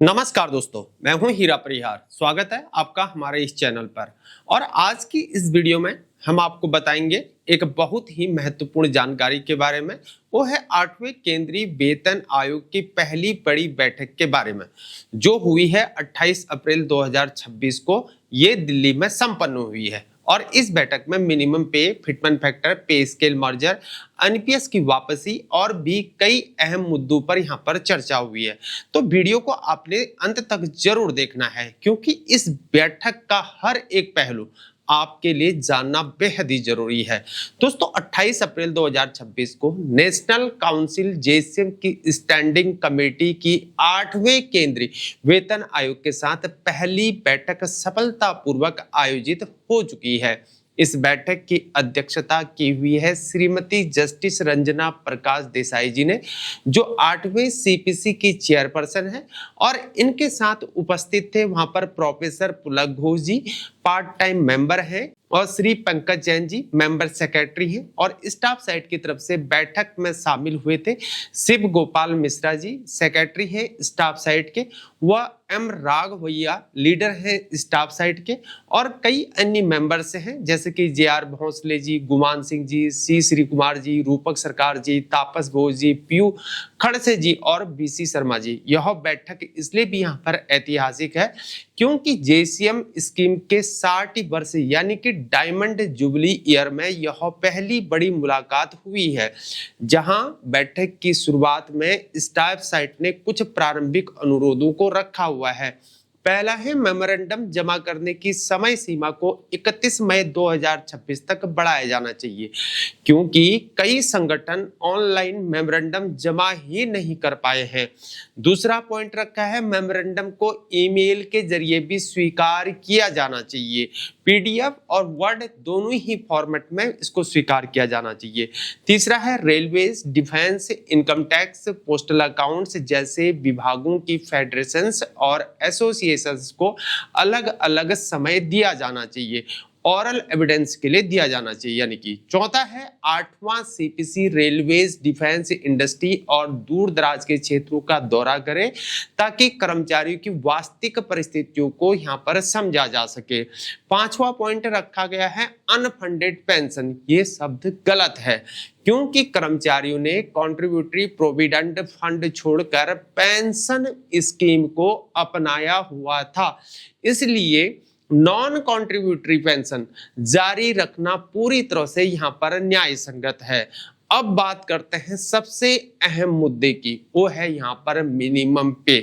नमस्कार दोस्तों, मैं हूं हीरा परिहार। स्वागत है आपका हमारे इस चैनल पर। और आज की इस वीडियो में हम आपको बताएंगे एक बहुत ही महत्वपूर्ण जानकारी के बारे में। वो है 8वें केंद्रीय वेतन आयोग की पहली बड़ी बैठक के बारे में, जो हुई है 28 अप्रैल 2026 को। ये दिल्ली में संपन्न हुई है और इस बैठक में मिनिमम पे, फिटमेंट फैक्टर, पे स्केल मर्जर, एनपीएस की वापसी और भी कई अहम मुद्दों पर यहाँ पर चर्चा हुई है। तो वीडियो को आपने अंत तक जरूर देखना है, क्योंकि इस बैठक का हर एक पहलू आपके लिए जानना बेहद ही जरूरी है। दोस्तों, 28 अप्रैल 2026 को नेशनल काउंसिल जेसीएम की स्टैंडिंग कमेटी की 8वें केंद्रीय वेतन आयोग के साथ पहली बैठक सफलतापूर्वक आयोजित हो चुकी है। इस बैठक की अध्यक्षता की हुई है श्रीमती जस्टिस रंजना प्रकाश देसाई जी ने, जो 8वें सीपीसी की चेयरपर्सन है। और इनके साथ उपस्थित थे वहां पर प्रोफेसर पुलक घोष जी, पार्ट टाइम मेंबर हैं, और श्री पंकज जैन जी मेंबर सेक्रेटरी हैं। और स्टाफ साइड की तरफ से बैठक में शामिल हुए थे शिव गोपाल मिश्रा जी, सेक्रेटरी है स्टाफ साइड के, वह एम राघवैया लीडर है स्टाफ साइड के, और कई अन्य मेंबर्स हैं जैसे कि जे.आर. भोंसले जी, गुमान सिंह जी, सी श्री कुमार जी, रूपक सरकार जी, तापस घोष जी, पीयू खड़से जी और बीसी शर्मा जी। यह बैठक इसलिए भी यहाँ पर ऐतिहासिक है क्योंकि जेसीएम स्कीम के 60 वर्ष यानी कि डायमंड जुबली ईयर में यह पहली बड़ी मुलाकात हुई है, जहां बैठक की शुरुआत में स्टाफ साइट ने कुछ प्रारंभिक अनुरोधों को रखा हुआ है। पहला है, मेमोरेंडम जमा करने की समय सीमा को 31 मई 2026 तक बढ़ाया जाना चाहिए, क्योंकि कई संगठन ऑनलाइन मेमोरेंडम जमा ही नहीं कर पाए हैं। दूसरा पॉइंट रखा है, मेमोरेंडम को ईमेल के जरिए भी स्वीकार किया जाना चाहिए। पीडीएफ और वर्ड दोनों ही फॉर्मेट में इसको स्वीकार किया जाना चाहिए। तीसरा है, railways, defence, income tax, postal accounts जैसे विभागों की फेडरेशंस और एसोसिएशंस को अलग अलग समय दिया जाना चाहिए, ऑरल एविडेंस के लिए दिया जाना चाहिए। यानी कि चौथा है, 8वां सीपीसी रेलवेज, डिफेंस, इंडस्ट्री और दूर दराज के क्षेत्रों का दौरा करे, ताकि कर्मचारियों की वास्तविक परिस्थितियों को यहाँ पर समझा जा सके। 5वां पॉइंट रखा गया है, अनफंडेड पेंशन। ये शब्द गलत है, क्योंकि कर्मचारियों ने कॉन्ट्रीब्यूटरी प्रोविडेंट फंड छोड़कर पेंशन स्कीम को अपनाया हुआ था, इसलिए नॉन कॉन्ट्रीब्यूटरी पेंशन जारी रखना पूरी तरह से यहाँ पर न्याय संगत है। अब बात करते हैं सबसे अहम मुद्दे की, वो है यहाँ पर मिनिमम पे।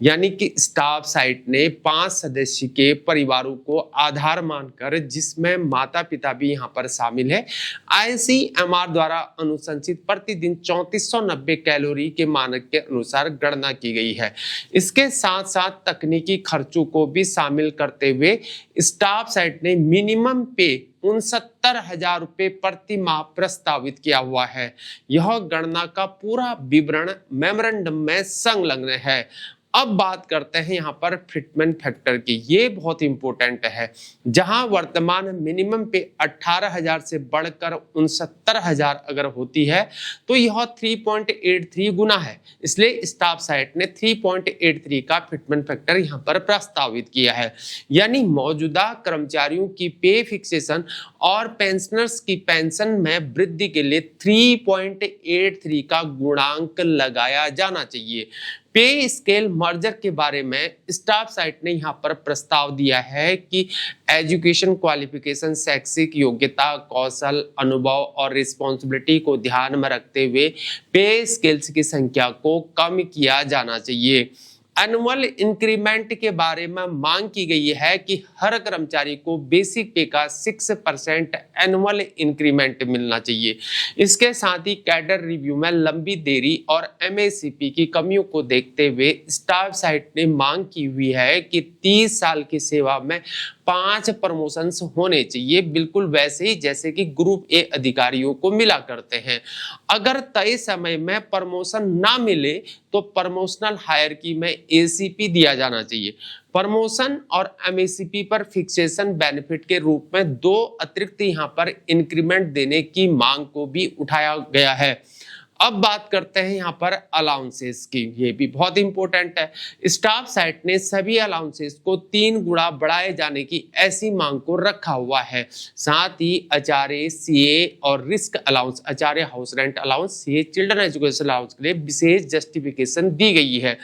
यानी कि स्टाफ साइट ने 5 सदस्य के परिवारों को आधार मानकर, जिसमें माता पिता भी यहाँ पर शामिल है, आईसीएमआर द्वारा अनुशंसित प्रतिदिन 3490 कैलोरी के मानक के अनुसार गणना की गई है। इसके साथ साथ तकनीकी खर्चों को भी शामिल करते हुए स्टाफ साइट ने मिनिमम पे 69,000 रुपए प्रति माह प्रस्तावित किया हुआ है। यह गणना का पूरा विवरण मेमोरेंडम में संलग्न है। अब बात करते हैं यहाँ पर फिटमेंट फैक्टर की। ये बहुत इंपॉर्टेंट है, जहां वर्तमान मिनिमम पे 18,000 से बढ़कर 69,000 अगर होती है तो यह 3.83 गुना है। इसलिए स्टाफ साइट ने 3.83 का फिटमेंट फैक्टर यहाँ पर प्रस्तावित किया है। यानी मौजूदा कर्मचारियों की पे फिक्सेशन और पेंशनर्स की पेंशन में वृद्धि के लिए 3.83 का गुणांक लगाया जाना चाहिए। पे स्केल मर्जर के बारे में स्टाफ साइट ने यहाँ पर प्रस्ताव दिया है कि एजुकेशन क्वालिफिकेशन, शैक्षिक योग्यता, कौशल, अनुभव और रिस्पॉन्सिबिलिटी को ध्यान में रखते हुए पे स्केल्स की संख्या को कम किया जाना चाहिए। एनुअल इंक्रीमेंट के बारे में मांग की गई है कि हर कर्मचारी को बेसिक पे का 6% एनुअल इंक्रीमेंट मिलना चाहिए। इसके साथ ही कैडर रिव्यू में लंबी देरी और एमएसीपी की कमियों को देखते हुए स्टाफ साइट ने मांग की हुई है कि 30 साल की सेवा में 5 प्रमोशंस होने चाहिए, बिल्कुल वैसे ही जैसे कि ग्रुप ए अधिकारियों को मिला करते हैं। अगर तय समय में प्रमोशन ना मिले तो प्रमोशनल हायरार्की में एसीपी दिया जाना चाहिए। प्रमोशन और एमएसीपी पर फिक्सेशन बेनिफिट के रूप में 2 अतिरिक्त यहाँ पर इंक्रीमेंट देने की मांग को भी उठाया गया है। अब बात करते हैं यहाँ पर अलाउंसेस की, ये भी बहुत इंपॉर्टेंट है। स्टाफ साइट ने सभी अलाउंसेस को 3 गुना बढ़ाए जाने की ऐसी मांग को रखा हुआ है। साथ ही एचआरए, सीए और risk allowance, HRA house rent allowance, CA children education allowance के लिए विशेष जस्टिफिकेशन दी गई है।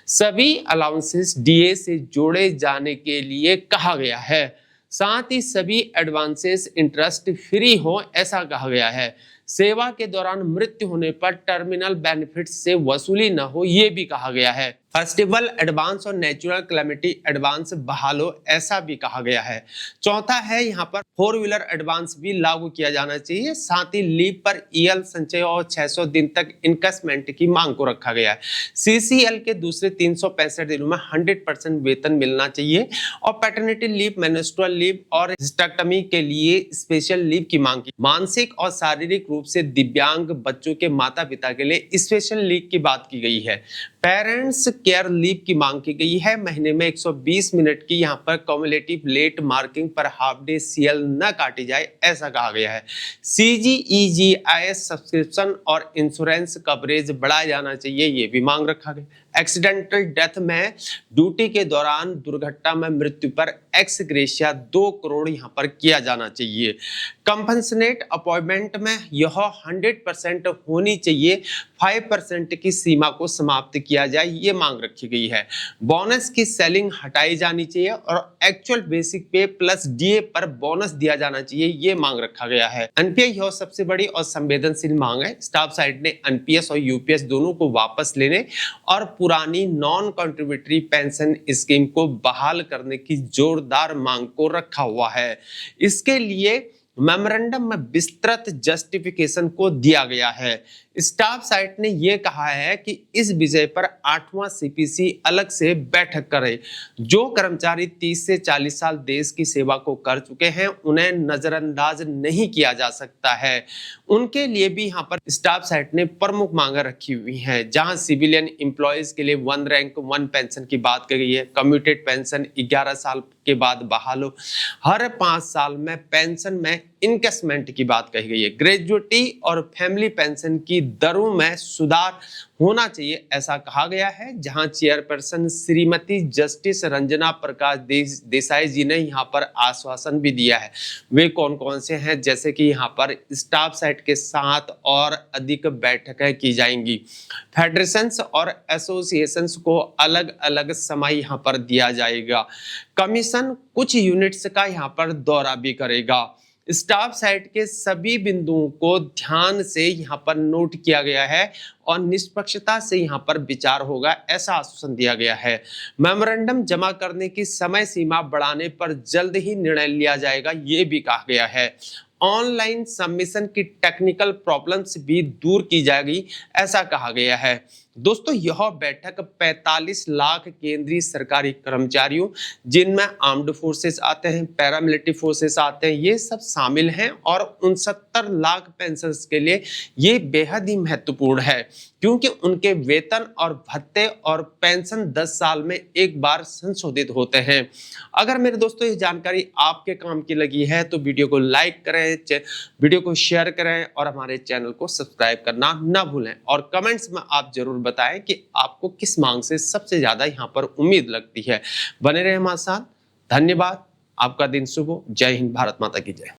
सभी अलाउंसेस डीए से जोड़े जाने के लिए कहा गया है। साथ ही सभी एडवांसेस इंटरेस्ट फ्री हो ऐसा कहा गया है। सेवा के दौरान मृत्यु होने पर टर्मिनल बेनिफिट से वसूली न हो ये भी कहा गया है। फेस्टिवल एडवांस और नेचुरल क्लेमिटी एडवांस बहालो ऐसा भी कहा गया है। चौथा है यहाँ पर 4 व्हीलर एडवांस भी लागू किया जाना चाहिए। साथ ही लीव पर ईएल संचय और 600 दिन तक इनकसमेंट की मांग को रखा गया है। सीसीएल के दूसरे 365 दिनों में 100% वेतन मिलना चाहिए और पैटर्निटी लीव, मेन्स्ट्रुअल लीव और हिस्टेक्टमी के लिए स्पेशल लीव की मांग की। मानसिक और शारीरिक रूप से दिव्यांग बच्चों के माता पिता के लिए स्पेशल लीव की बात की गई है। पेरेंट्स केयर लीव की मांग की गई है। महीने में 120 मिनट की यहाँ पर कम्युलेटिव लेट मार्किंग पर हाफ डे सीएल न काटी जाए ऐसा कहा गया है। सीजीईजीआईएस सब्सक्रिप्शन और इंश्योरेंस कवरेज बढ़ाया जाना चाहिए ये भी मांग रखा गया। एक्सीडेंटल डेथ में ड्यूटी के दौरान दुर्घटना में मृत्यु पर एक्स ग्रेशिया 2 करोड़ यहाँ पर किया जाना चाहिए। कंपनसेट अपॉइंटमेंट में यह 100% होनी चाहिए। 5% की सीमा को समाप्त किया जाए ये मांग रखी गई है। बोनस की सेलिंग हटाई जानी चाहिए और एक्चुअल बेसिक पे प्लस डीए पर बोनस दिया जाना चाहिए ये मांग रखा गया है। एनपीएस यह सबसे बड़ी और संवेदनशील मांग है। स्टाफ साइड ने एनपीएस और यूपीएस दोनों को वापस लेने और पुरानी नॉन कंट्रीब्यूटरी पेंशन स्कीम को बहाल करने की जोरदार मांग को रखा हुआ है। इसके लिए मेमोरेंडम में विस्तृत जस्टिफिकेशन को दिया गया है। स्टाफ साइट ने यह कहा है कि इस विषय पर 8वां सीपीसी अलग से बैठक करे। जो कर्मचारी 30 से 40 साल देश की सेवा को कर चुके हैं उन्हें नजरअंदाज नहीं किया जा सकता है। उनके लिए भी यहाँ पर स्टाफ साइट ने प्रमुख मांगे रखी हुई हैं। जहां सिविलियन एम्प्लॉयज के लिए 1 रैंक 1 पेंशन की बात की गई है। कम्यूटेड पेंशन 11 साल के बाद बहाल हो। हर 5 साल में पेंशन में इनकेसमेंट की बात कही गई है। ग्रेजुएटी और फैमिली पेंशन की दरों में सुधार होना चाहिए ऐसा कहा गया है। जहां चेयरपर्सन श्रीमती जस्टिस रंजना प्रकाश देसाई जी ने यहाँ पर आश्वासन भी दिया है। वे कौन कौन से हैं, जैसे कि यहाँ पर स्टाफ साइट के साथ और अधिक बैठकें की जाएंगी। फेडरेशंस और एसोसिएशंस को अलग अलग समय यहाँ पर दिया जाएगा। कमीशन कुछ यूनिट्स का यहाँ पर दौरा भी करेगा। स्टाफ साइट के सभी बिंदुओं को ध्यान से यहाँ पर नोट किया गया है और निष्पक्षता से यहाँ पर विचार होगा ऐसा आश्वासन दिया गया है। मेमोरेंडम जमा करने की समय सीमा बढ़ाने पर जल्द ही निर्णय लिया जाएगा ये भी कहा गया है। ऑनलाइन सबमिशन की टेक्निकल प्रॉब्लम्स भी दूर की जाएगी ऐसा कहा गया है। दोस्तों यह बैठक 45 लाख केंद्रीय सरकारी कर्मचारियों जिनमें आर्म्ड फोर्सेस आते हैं, पैरामिलिट्री फोर्सेस आते हैं, ये सब शामिल हैं और 69 लाख पेंशनर्स के लिए ये बेहद ही महत्वपूर्ण है क्योंकि उनके वेतन और भत्ते और पेंशन 10 साल में एक बार संशोधित होते हैं। अगर मेरे दोस्तों ये जानकारी आपके काम की लगी है तो वीडियो को लाइक करें, वीडियो को शेयर करें और हमारे चैनल को सब्सक्राइब करना ना भूलें और कमेंट्स में आप जरूर बताएं कि आपको किस मांग से सबसे ज्यादा यहाँ पर उम्मीद लगती है। बने रहे हमारे साथ। धन्यवाद। आपका दिन शुभ हो। जय हिंद। भारत माता की जय।